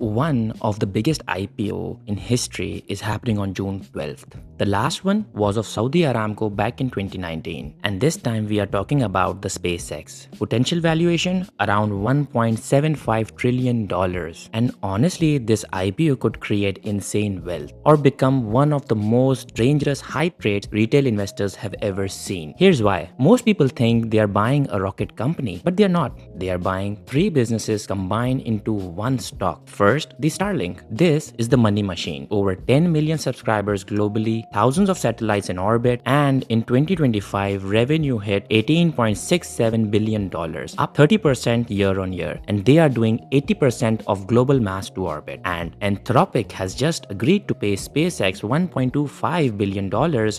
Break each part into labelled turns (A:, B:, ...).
A: one of the biggest IPO in history is happening on June 12th. The last one was of Saudi Aramco back in 2019, and this time we are talking about the SpaceX. Potential valuation around $1.75 trillion. And honestly, this IPO could create insane wealth or become one of the most dangerous hype trades retail investors have ever seen. Here's why. Most people think they are buying a rocket company, but they are not. They are buying three businesses combined into one stock. First, the Starlink. This is the money machine. Over 10 million subscribers globally, thousands of satellites in orbit, and in 2025, revenue hit $18.67 billion, up 30% year on year. And they are doing 80% of global mass to orbit. And Anthropic has just agreed to pay SpaceX $1.25 billion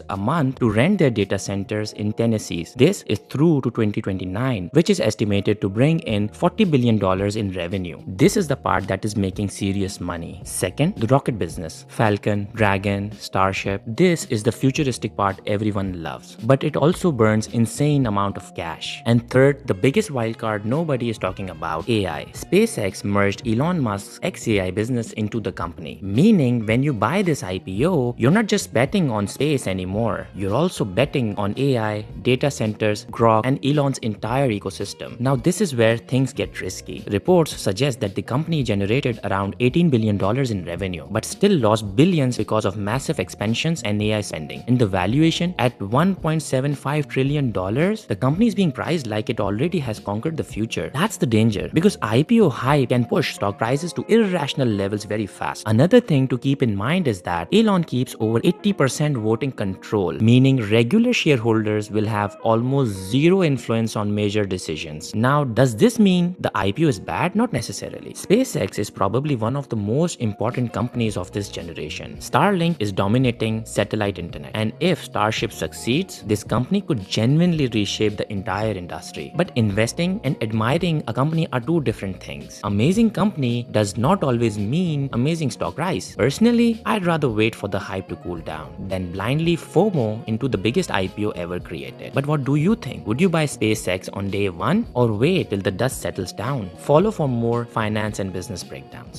A: a month to rent their data centers in Tennessee. This is through to 2029, which is estimated to bring in $40 billion in revenue. This is the part that is making serious money. Second, the rocket business. Falcon, Dragon, Starship. This is the futuristic part everyone loves, but it also burns insane amount of cash. And third, the biggest wildcard nobody is talking about, AI. SpaceX merged Elon Musk's XAI business into the company, meaning when you buy this IPO, you're not just betting on space anymore. You're also betting on AI, data centers, Grok, and Elon's entire ecosystem. Now this is where things get risky. Reports suggest that the company generated around $18 billion in revenue, but still lost billions because of massive expansions and AI spending. In the valuation at $1.75 trillion, the company is being priced like it already has conquered the future. That's the danger, because IPO hype can push stock prices to irrational levels very fast. Another thing to keep in mind is that Elon keeps over 80% voting control, meaning regular shareholders will have almost zero influence on major decisions. Now, does this mean the IPO is bad? Not necessarily. SpaceX is probably one of the most important companies of this generation. Starlink is dominating satellite internet, and if Starship succeeds, this company could genuinely reshape the entire industry. But investing and admiring a company are two different things. Amazing company does not always mean amazing stock price. Personally, I'd rather wait for the hype to cool down than blindly FOMO into the biggest IPO ever created. But what do you think? Would you buy SpaceX on day one or wait till the dust settles down? Follow for more finance and business breakdowns.